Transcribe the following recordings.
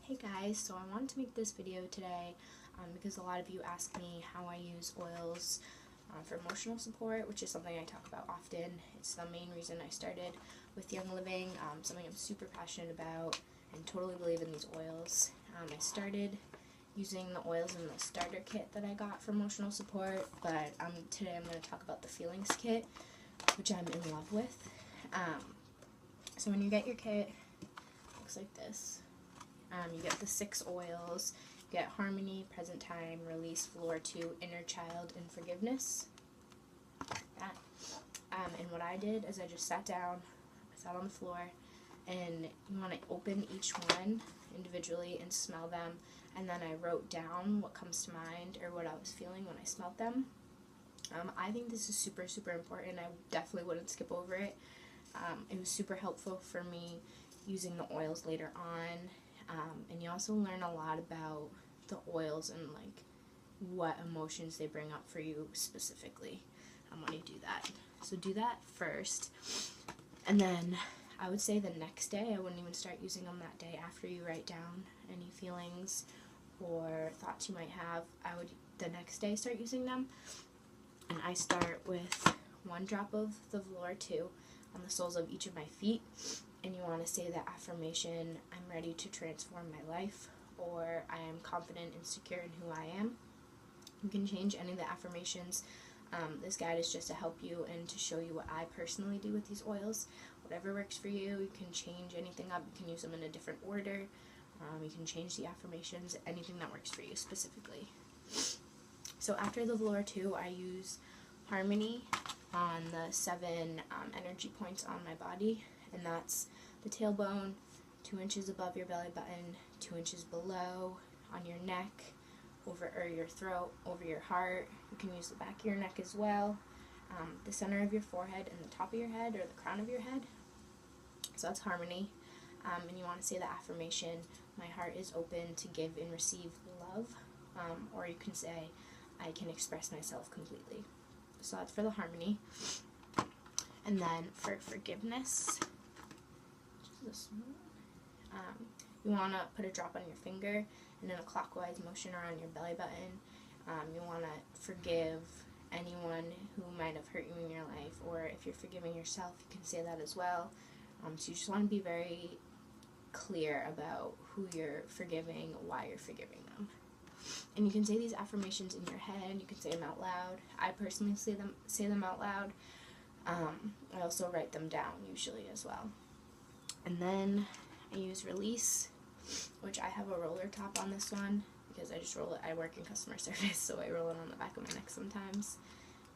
Hey guys, so I wanted to make this video today because a lot of you ask me how I use oils for emotional support, which is something I talk about often. It's the main reason I started with Young Living, something I'm super passionate about and totally believe in these oils. I started using the oils in the starter kit that I got for emotional support, but today I'm going to talk about the Feelings kit, which I'm in love with. So when you get your kit, it looks like this. You get the 6 oils, you get Harmony, Present Time, Release, Velour 2, Inner Child, and Forgiveness. That. And what I did is I just sat down, I sat on the floor, and you want to open each one individually and smell them, and then I wrote down what comes to mind or what I was feeling when I smelled them. I think this is super, super important. I definitely wouldn't skip over it. It was super helpful for me using the oils later on. And you also learn a lot about the oils and like what emotions they bring up for you specifically when you do that. So do that first, and then I would say the next day, I wouldn't even start using them that day after you write down any feelings or thoughts you might have. I would the next day start using them, and I start with 1 drop of the Velour 2 on the soles of each of my feet. And you want to say the affirmation, I'm ready to transform my life, or I am confident and secure in who I am. You can change any of the affirmations. This guide is just to help you and to show you what I personally do with these oils. Whatever works for you, you can change anything up. You can use them in a different order. You can change the affirmations, anything that works for you specifically. So after the Velour 2, I use Harmony on the 7 energy points on my body. And that's the tailbone, 2 inches above your belly button, 2 inches below, on your neck, over your throat, over your heart. You can use the back of your neck as well, the center of your forehead and the top of your head or the crown of your head. So that's Harmony. And you want to say the affirmation, my heart is open to give and receive love, or you can say, I can express myself completely. So that's for the Harmony. And then for Forgiveness, this one. You want to put a drop on your finger and then a clockwise motion around your belly button. You want to forgive anyone who might have hurt you in your life, or if you're forgiving yourself, you can say that as well. So you just want to be very clear about who you're forgiving, why you're forgiving them. And you can say these affirmations in your head, you can say them out loud. I personally say them out loud. I also write them down usually as well. And then I use Release, which I have a roller top on this one because I just roll it. I work in customer service, so I roll it on the back of my neck sometimes.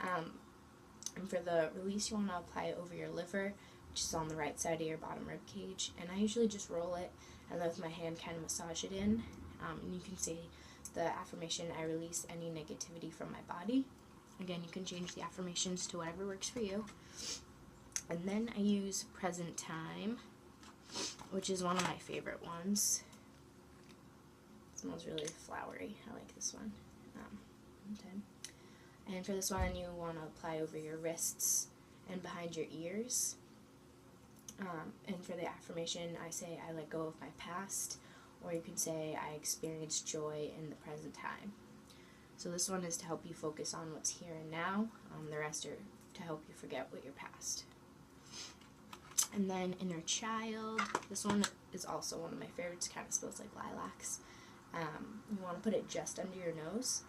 And for the Release, you want to apply it over your liver, which is on the right side of your bottom rib cage. And I usually just roll it and then with my hand kind of massage it in. And you can say the affirmation, I release any negativity from my body. Again, you can change the affirmations to whatever works for you. And then I use Present Time, which is one of my favorite ones. It smells really flowery. I like this one. And for this one, you want to apply over your wrists and behind your ears. And for the affirmation, I say, I let go of my past, or you can say, I experience joy in the present time. So this one is to help you focus on what's here and now. The rest are to help you forget what your past. And then Inner Child. This one is also one of my favorites. Kind of smells like lilacs. You want to put it just under your nose.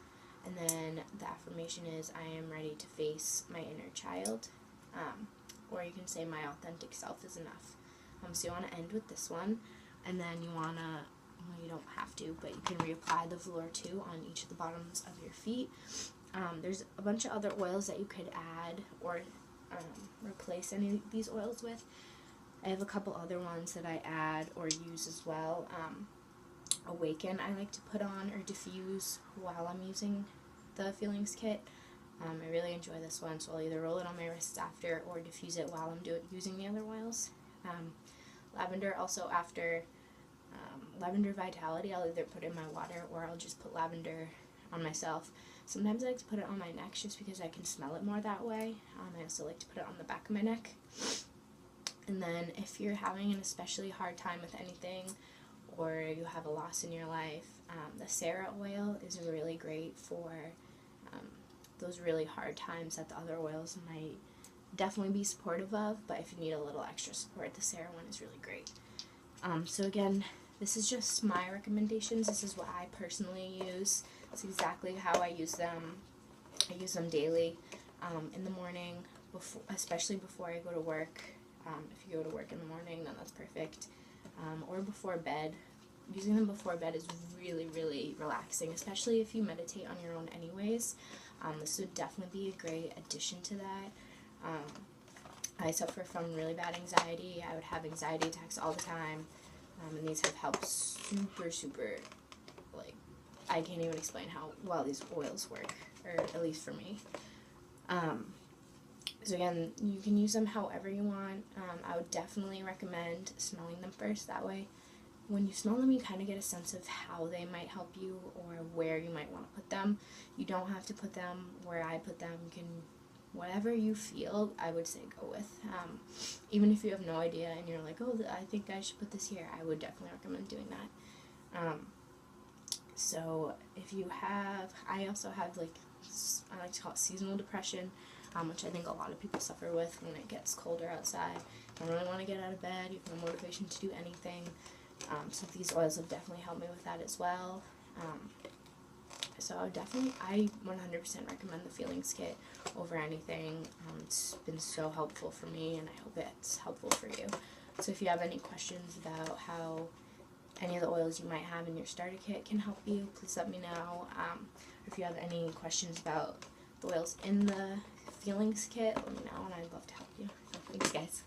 And then the affirmation is, I am ready to face my inner child. Or you can say, my authentic self is enough. So you want to end with this one. And then you want to, well, you don't have to, but you can reapply the Velour 2 on each of the bottoms of your feet. There's a bunch of other oils that you could add or replace any of these oils with. I have a couple other ones that I add or use as well. Awaken I like to put on or diffuse while I'm using the Feelings kit. I really enjoy this one, so I'll either roll it on my wrists after or diffuse it while I'm using the other oils. Lavender also after Lavender Vitality, I'll either put it in my water or I'll just put lavender on myself. Sometimes I like to put it on my neck just because I can smell it more that way. I also like to put it on the back of my neck. And then if you're having an especially hard time with anything, or you have a loss in your life, the Sarah oil is really great for those really hard times that the other oils might definitely be supportive of, but if you need a little extra support, the Sarah one is really great. So again, this is just my recommendations. This is what I personally use. It's exactly how I use them. I use them daily, in the morning, especially before I go to work. If you go to work in the morning, then that's perfect. Or before bed. Using them before bed is really, really relaxing, especially if you meditate on your own anyways. This would definitely be a great addition to that. I suffer from really bad anxiety. I would have anxiety attacks all the time, and these have helped super, like, I can't even explain how well these oils work, or at least for me. So again, you can use them however you want. I would definitely recommend smelling them first. That way, when you smell them, you kind of get a sense of how they might help you or where you might want to put them. You don't have to put them where I put them. You can, whatever you feel, I would say go with. Even if you have no idea and you're like, oh, I think I should put this here, I would definitely recommend doing that. So if you have, I also have, like, I like to call it seasonal depression, which I think a lot of people suffer with when it gets colder outside. You don't really want to get out of bed, you have no motivation to do anything. So these oils have definitely helped me with that as well. So I 100% recommend the Feelings Kit over anything. It's been so helpful for me, and I hope it's helpful for you. So if you have any questions about how any of the oils you might have in your starter kit can help you, please let me know. If you have any questions about the oils in the Feelings Kit, let me know, and I'd love to help you. So thanks, guys.